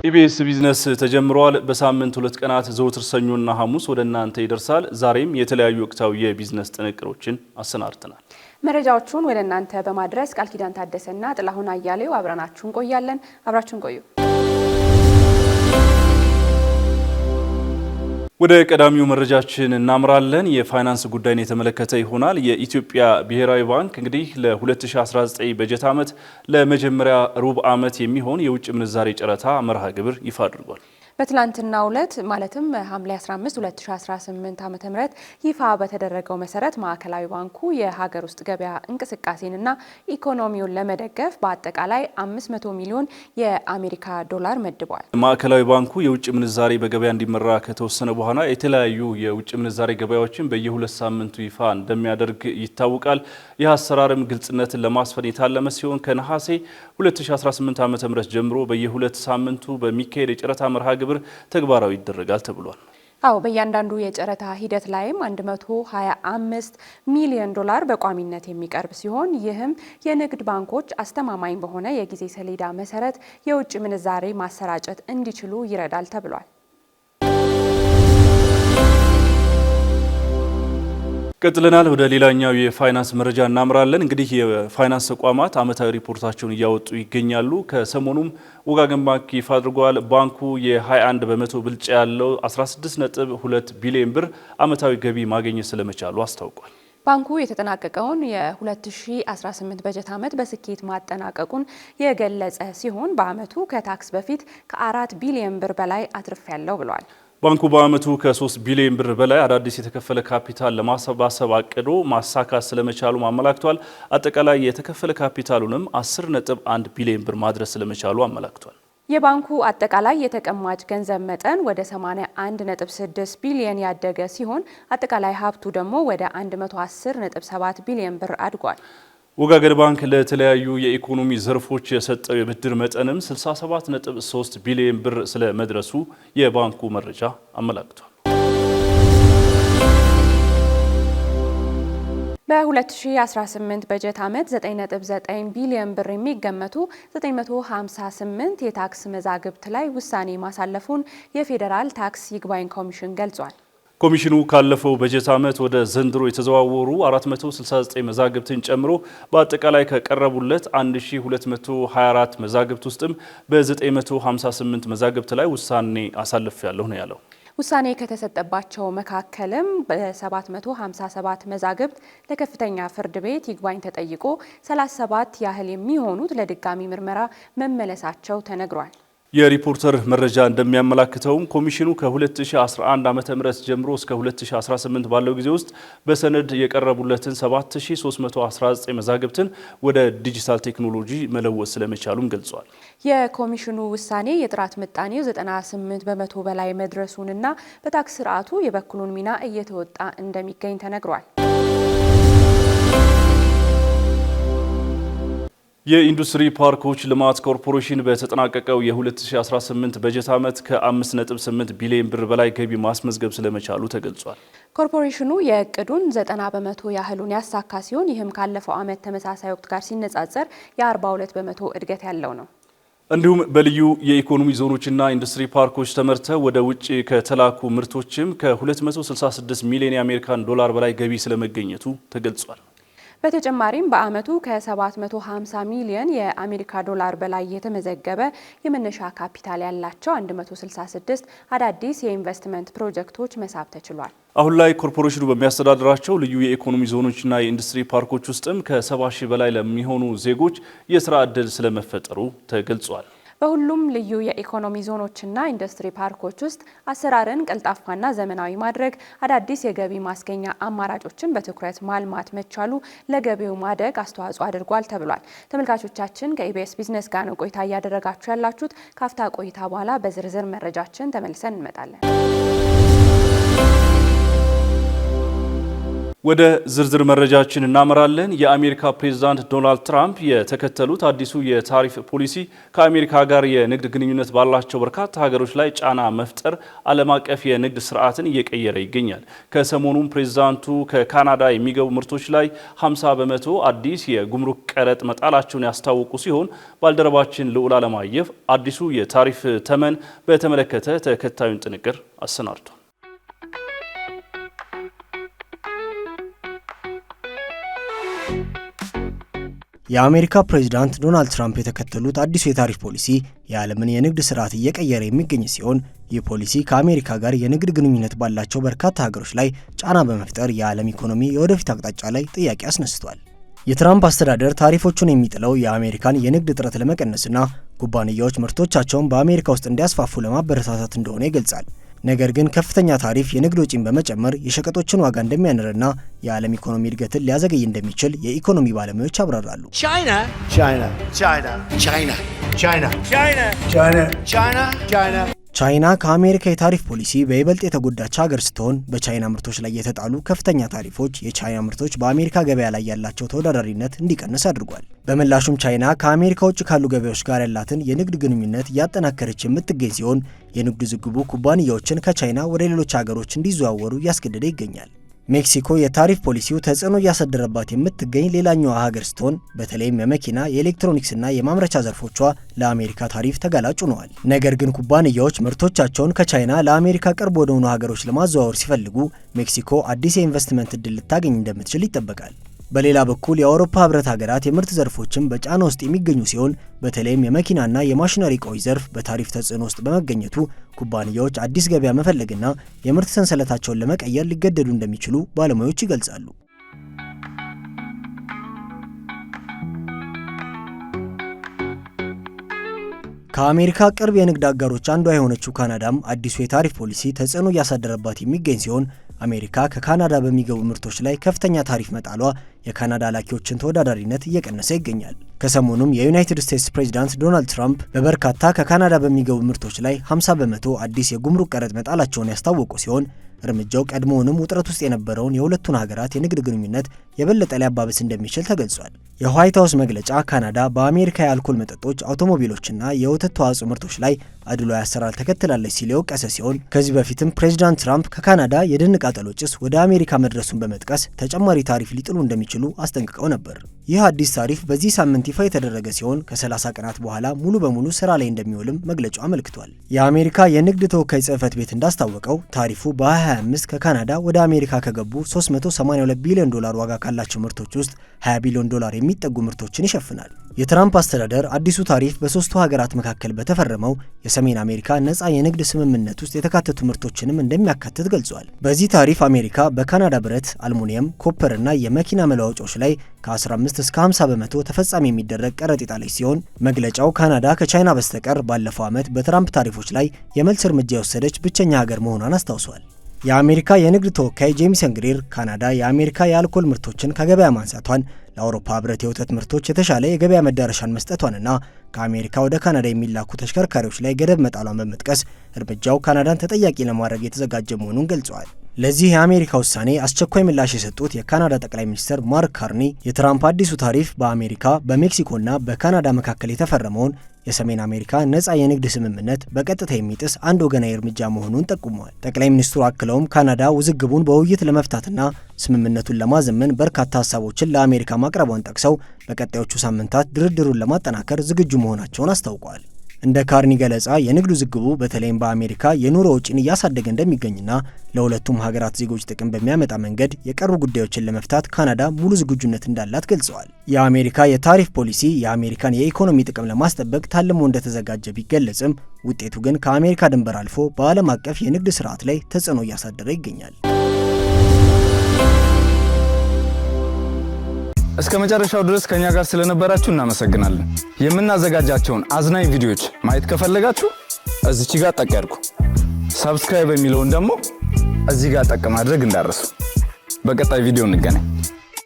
ኢቢኤስ ቢዝነስ ተጀምሯል። በሳምንት 2 ቀናት ዘወትር ሰኞና ሐሙስ ወደ እናንተ ይደርሳል። ዛሬም የተለያዩ ወቅታዊ የቢዝነስ ጥንቅሮችን አሰናድተናል። መረጃዎቹን ወደ እናንተ በማድረስ ቃል ኪዳን ታደሰና ጥላሁን አያሌው አብረናችሁ እንቆያለን። አብራችሁን ቆዩ። ወደ ቀዳሚው መረጃችን እናምራለን። የፋይናንስ ጉዳይን የተመለከተ ይሆናል። የኢትዮጵያ ብሔራዊ ባንክ እንግዲህ ለ2019 በጀት ዓመት ለመጀመሪያ ሩብ ዓመት የሚሆን የውጭ ምንዛሬ ጨረታ መርሃ ግብር ይፋ አድርጓል። በትላንትናው ዕለት ማለትም ሐምሌ 15 2018 ዓ.ም ይፋ በተደረገው መሰረት ማዕከላዊ ባንኩ የሀገር ውስጥ ገበያ እንቅስቃሴንና ኢኮኖሚውን ለመደገፍ በአጠቃላይ 500 ሚሊዮን የአሜሪካ ዶላር መድቧል። ማዕከላዊ ባንኩ የውጭ ምንዛሬ በገበያ እንዲመራ ከተወሰነ በኋላ የተለያዩ የውጭ ምንዛሬ ገበያዎችን በየሁለት ሳምንቱ ይፋ እንደሚያደርግ ይታወቃል። ይህ አሰራርም ግልጽነትን ለማስፈን የታለመ ሲሆን ከነሐሴ 2018 ዓ.ም ጀምሮ በየሁለት ሳምንቱ በሚካሄድ የጨረታ መርሃ ግብር ተግባራዊ ይደረጋል ተብሏል። በእያንዳንዱ የጨረታ ሂደት ላይም 125 ሚሊዮን ዶላር በቋሚነት የሚቀርብ ሲሆን ይህም የንግድ ባንኮች አስተማማኝ በሆነ የጊዜ ሰሌዳ መሰረት የውጭ ምንዛሬ ማሰራጨት እንዲችሉ ይረዳል ተብሏል። ቀጥለናል። ወደ ሌላኛው የፋይናንስ መረጃ እናምራለን። እንግዲህ የፋይናንስ ተቋማት ዓመታዊ ሪፖርታቸውን እያወጡ ይገኛሉ። ከሰሞኑም ወጋገን ባንክ ይፋ አድርጓል። ባንኩ የ21 በመቶ ብልጫ ያለው 16.2 ቢሊዮን ብር ዓመታዊ ገቢ ማግኘት ስለመቻሉ አስታውቋል። ባንኩ የተጠናቀቀውን የ2018 በጀት ዓመት በስኬት ማጠናቀቁን የገለጸ ሲሆን በዓመቱ ከታክስ በፊት ከ4 ቢሊዮን ብር በላይ አትርፌያለሁ ብሏል። ባንኩ በዓመቱ ከ3 ቢሊዮን ብር በላይ አዳዲስ የተከፈለ ካፒታል ለማሰባሰብ አቅዶ ማሳካት ስለመቻሉ አመላክቷል። አጠቃላይ የተከፈለ ካፒታሉንም 10.1 ቢሊዮን ብር ማድረስ ስለመቻሉ አመላክቷል። የባንኩ አጠቃላይ የተቀማጭ ገንዘብ መጠን ወደ 81.6 ቢሊዮን ያደገ ሲሆን አጠቃላይ ሀብቱ ደግሞ ወደ 110.7 ቢሊዮን ብር አድጓል። ወጋገን ባንክ ለተለያዩ የኢኮኖሚ ዘርፎች የሰጠው የብድር መጠንም 67.3 ቢሊዮን ብር ስለመድረሱ የባንኩ መረጃ አመላክቷል። በ2018 በጀት ዓመት 9.9 ቢሊዮን ብር የሚገመቱ 958 የታክስ መዛግብት ላይ ውሳኔ ማሳለፉን የፌዴራል ታክስ ይግባኝ ኮሚሽን ገልጿል። ኮሚሽኑ ካለፈው በጀት ዓመት ወደ ዘንድሮ የተዘዋወሩ 469 መዛግብትን ጨምሮ በአጠቃላይ ከቀረቡለት 1224 መዛግብት ውስጥም በ958 መዛግብት ላይ ውሳኔ አሳልፌያለሁ ነው ያለው። ውሳኔ ከተሰጠባቸው መካከልም በ757 መዛግብት ለከፍተኛ ፍርድ ቤት ይግባኝ ተጠይቆ 37 ያህል የሚሆኑት ለድጋሚ ምርመራ መመለሳቸው ተነግሯል። የሪፖርተር መረጃ እንደሚያመላክተውም ኮሚሽኑ ከ2011 ዓ.ም ጀምሮ እስከ 2018 ባለው ጊዜ ውስጥ በሰነድ የቀረቡለትን 7319 መዛግብትን ወደ ዲጂታል ቴክኖሎጂ መለወጥ ስለመቻሉም ገልጿል። የኮሚሽኑ ውሳኔ የጥራት ምጣኔው 98 በመቶ በላይ መድረሱንና በታክስ ስርዓቱ የበኩሉን ሚና እየተወጣ እንደሚገኝ ተነግሯል። የኢንዱስትሪ ፓርኮች ልማት ኮርፖሬሽን በተጠናቀቀው የ2018 በጀት ዓመት ከ5.8 ቢሊዮን ብር በላይ ገቢ ማስመዝገብ ስለመቻሉ ተገልጿል። ኮርፖሬሽኑ የእቅዱን 90 በመቶ ያህሉን ያሳካ ሲሆን ይህም ካለፈው ዓመት ተመሳሳይ ወቅት ጋር ሲነጻጸር የ42 በመቶ እድገት ያለው ነው። እንዲሁም በልዩ የኢኮኖሚ ዞኖችና ኢንዱስትሪ ፓርኮች ተመርተው ወደ ውጭ ከተላኩ ምርቶችም ከ266 ሚሊዮን የአሜሪካን ዶላር በላይ ገቢ ስለመገኘቱ ተገልጿል። በተጨማሪም በዓመቱ ከ750 ሚሊዮን የአሜሪካ ዶላር በላይ የተመዘገበ የመነሻ ካፒታል ያላቸው 166 አዳዲስ የኢንቨስትመንት ፕሮጀክቶች መሳብ ተችሏል። አሁን ላይ ኮርፖሬሽኑ በሚያስተዳድራቸው ልዩ የኢኮኖሚ ዞኖችና የኢንዱስትሪ ፓርኮች ውስጥም ከ70 ሺህ በላይ ለሚሆኑ ዜጎች የስራ ዕድል ስለመፈጠሩ ተገልጿል። በሁሉም ልዩ የኢኮኖሚ ዞኖችና ኢንዱስትሪ ፓርኮች ውስጥ አሰራርን ቀልጣፋና ዘመናዊ ማድረግ፣ አዳዲስ የገቢ ማስገኛ አማራጮችን በትኩረት ማልማት መቻሉ ለገቢው ማደግ አስተዋጽኦ አድርጓል ተብሏል። ተመልካቾቻችን ከኢቢኤስ ቢዝነስ ጋር ነው ቆይታ እያደረጋችሁ ያላችሁት። ካፍታ ቆይታ በኋላ በዝርዝር መረጃችን ተመልሰን እንመጣለን። ወደ ዝርዝር መረጃችን እናመራለን። የአሜሪካ ፕሬዝዳንት ዶናልድ ትራምፕ የተከተሉት አዲሱ የታሪፍ ፖሊሲ ከአሜሪካ ጋር የንግድ ግንኙነት ባላቸው በርካታ ሀገሮች ላይ ጫና መፍጠር ዓለም አቀፍ የንግድ ስርዓትን እየቀየረ ይገኛል። ከሰሞኑም ፕሬዝዳንቱ ከካናዳ የሚገቡ ምርቶች ላይ 50 በመቶ አዲስ የጉምሩክ ቀረጥ መጣላቸውን ያስታወቁ ሲሆን ባልደረባችን ልዑል አለማየሁ አዲሱ የታሪፍ ተመን በተመለከተ ተከታዩን ጥንቅር አሰናድቷል። የአሜሪካ ፕሬዝዳንት ዶናልድ ትራምፕ የተከተሉት አዲሱ የታሪፍ ፖሊሲ የዓለምን የንግድ ስርዓት እየቀየረ የሚገኝ ሲሆን ይህ ፖሊሲ ከአሜሪካ ጋር የንግድ ግንኙነት ባላቸው በርካታ ሀገሮች ላይ ጫና በመፍጠር የዓለም ኢኮኖሚ የወደፊት አቅጣጫ ላይ ጥያቄ አስነስቷል። የትራምፕ አስተዳደር ታሪፎቹን የሚጥለው የአሜሪካን የንግድ እጥረት ለመቀነስና ኩባንያዎች ምርቶቻቸውን በአሜሪካ ውስጥ እንዲያስፋፉ ለማበረታታት እንደሆነ ይገልጻል። ነገር ግን ከፍተኛ ታሪፍ የንግድ ወጪን በመጨመር የሸቀጦችን ዋጋ እንደሚያንርና የዓለም ኢኮኖሚ እድገትን ሊያዘገይ እንደሚችል የኢኮኖሚ ባለሙያዎች ያብራራሉ። ቻይና ከአሜሪካ የታሪፍ ፖሊሲ በይበልጥ የተጎዳች ሀገር ስትሆን በቻይና ምርቶች ላይ የተጣሉ ከፍተኛ ታሪፎች የቻይና ምርቶች በአሜሪካ ገበያ ላይ ያላቸው ተወዳዳሪነት እንዲቀንስ አድርጓል። በምላሹም ቻይና ከአሜሪካ ውጭ ካሉ ገበያዎች ጋር ያላትን የንግድ ግንኙነት እያጠናከረች የምትገኝ ሲሆን የንግድ ዝግቡ ኩባንያዎችን ከቻይና ወደ ሌሎች ሀገሮች እንዲዘዋወሩ እያስገደደ ይገኛል። ሜክሲኮ የታሪፍ ፖሊሲው ተጽዕኖ እያሳደረባት የምትገኝ ሌላኛዋ ሀገር ስትሆን በተለይም የመኪና የኤሌክትሮኒክስና የማምረቻ ዘርፎቿ ለአሜሪካ ታሪፍ ተጋላጭ ሆነዋል። ነገር ግን ኩባንያዎች ምርቶቻቸውን ከቻይና ለአሜሪካ ቅርብ ወደሆኑ ሀገሮች ለማዘዋወር ሲፈልጉ ሜክሲኮ አዲስ የኢንቨስትመንት እድል ልታገኝ እንደምትችል ይጠበቃል። በሌላ በኩል የአውሮፓ ህብረት ሀገራት የምርት ዘርፎችም በጫና ውስጥ የሚገኙ ሲሆን በተለይም የመኪናና የማሽነሪ እቃዎች ዘርፍ በታሪፍ ተጽዕኖ ውስጥ በመገኘቱ ኩባንያዎች አዲስ ገበያ መፈለግና የምርት ሰንሰለታቸውን ለመቀየር ሊገደዱ እንደሚችሉ ባለሙያዎች ይገልጻሉ። ከአሜሪካ ቅርብ የንግድ አጋሮች አንዷ የሆነችው ካናዳም አዲሱ የታሪፍ ፖሊሲ ተጽዕኖ እያሳደረባት የሚገኝ ሲሆን አሜሪካ ከካናዳ በሚገቡ ምርቶች ላይ ከፍተኛ ታሪፍ መጣሏ የካናዳ ላኪዎችን ተወዳዳሪነት እየቀነሰ ይገኛል። ከሰሞኑም የዩናይትድ ስቴትስ ፕሬዝዳንት ዶናልድ ትራምፕ በበርካታ ከካናዳ በሚገቡ ምርቶች ላይ 50 በመቶ አዲስ የጉምሩክ ቀረጥ መጣላቸውን ያስታወቁ ሲሆን እርምጃው ቀድሞውንም ውጥረት ውስጥ የነበረውን የሁለቱን ሀገራት የንግድ ግንኙነት የበለጠ ሊያባብስ እንደሚችል ተገልጿል። የዋይት ሀውስ መግለጫ ካናዳ በአሜሪካ የአልኮል መጠጦች፣ አውቶሞቢሎችና የወተት ተዋጽኦ ምርቶች ላይ አድሏዊ አሰራር ተከትላለች ሲል የወቀሰ ሲሆን ከዚህ በፊትም ፕሬዝዳንት ትራምፕ ከካናዳ የደን ቃጠሎ ጭስ ወደ አሜሪካ መድረሱን በመጥቀስ ተጨማሪ ታሪፍ ሊጥሉ እንደሚችሉ አስጠንቅቀው ነበር። ይህ አዲስ ታሪፍ በዚህ ሳምንት ይፋ የተደረገ ሲሆን ከ30 ቀናት በኋላ ሙሉ በሙሉ ስራ ላይ እንደሚውልም መግለጫው አመልክቷል። የአሜሪካ የንግድ ተወካይ ጽሕፈት ቤት እንዳስታወቀው ታሪፉ በ2025 ከካናዳ ወደ አሜሪካ ከገቡ 382 ቢሊዮን ዶላር ዋጋ ካላቸው ምርቶች ውስጥ 20 ቢሊዮን ዶላር የሚጠጉ ምርቶችን ይሸፍናል። የትራምፕ አስተዳደር አዲሱ ታሪፍ በሶስቱ ሀገራት መካከል በተፈረመው የሰሜን አሜሪካ ነፃ የንግድ ስምምነት ውስጥ የተካተቱ ምርቶችንም እንደሚያካትት ገልጿል። በዚህ ታሪፍ አሜሪካ በካናዳ ብረት፣ አልሙኒየም፣ ኮፐር እና የመኪና መለዋወጫዎች ላይ ከ15 እስከ 50 በመቶ ተፈጻሚ የሚደረግ ቀረጥ የጣለች ሲሆን መግለጫው ካናዳ ከቻይና በስተቀር ባለፈው ዓመት በትራምፕ ታሪፎች ላይ የመልስ እርምጃ የወሰደች ብቸኛ ሀገር መሆኗን አስታውሷል። የአሜሪካ የንግድ ተወካይ ጄምሰን ግሪር ካናዳ የአሜሪካ የአልኮል ምርቶችን ከገበያ ማንሳቷን፣ ለአውሮፓ ህብረት የወተት ምርቶች የተሻለ የገበያ መዳረሻን መስጠቷንና ከአሜሪካ ወደ ካናዳ የሚላኩ ተሽከርካሪዎች ላይ ገደብ መጣሏን በመጥቀስ እርምጃው ካናዳን ተጠያቂ ለማድረግ የተዘጋጀ መሆኑን ገልጸዋል። ለዚህ የአሜሪካ ውሳኔ አስቸኳይ ምላሽ የሰጡት የካናዳ ጠቅላይ ሚኒስትር ማርክ ካርኒ የትራምፕ አዲሱ ታሪፍ በአሜሪካ በሜክሲኮና በካናዳ መካከል የተፈረመውን የሰሜን አሜሪካ ነፃ የንግድ ስምምነት በቀጥታ የሚጥስ አንድ ወገናዊ እርምጃ መሆኑን ጠቁመዋል። ጠቅላይ ሚኒስትሩ አክለውም ካናዳ ውዝግቡን በውይይት ለመፍታትና ስምምነቱን ለማዘመን በርካታ ሀሳቦችን ለአሜሪካ ማቅረቧን ጠቅሰው በቀጣዮቹ ሳምንታት ድርድሩን ለማጠናከር ዝግጁ መሆናቸውን አስታውቀዋል። እንደ ካርኒ ገለጻ የንግዱ ዝግቡ በተለይም በአሜሪካ የኑሮ ወጪን እያሳደገ እንደሚገኝና ለሁለቱም ሀገራት ዜጎች ጥቅም በሚያመጣ መንገድ የቀሩ ጉዳዮችን ለመፍታት ካናዳ ሙሉ ዝግጁነት እንዳላት ገልጸዋል። የአሜሪካ የታሪፍ ፖሊሲ የአሜሪካን የኢኮኖሚ ጥቅም ለማስጠበቅ ታልሞ እንደተዘጋጀ ቢገለጽም ውጤቱ ግን ከአሜሪካ ድንበር አልፎ በዓለም አቀፍ የንግድ ስርዓት ላይ ተጽዕኖ እያሳደረ ይገኛል። እስከ መጨረሻው ድረስ ከኛ ጋር ስለነበራችሁ እናመሰግናለን። የምናዘጋጃቸውን አዝናኝ ቪዲዮዎች ማየት ከፈለጋችሁ እዚች ጋር ጠቅ ያድርጉ። ሰብስክራይብ የሚለውን ደግሞ እዚህ ጋር ጠቅ ማድረግ እንዳትረሱ። በቀጣይ ቪዲዮ እንገናኝ።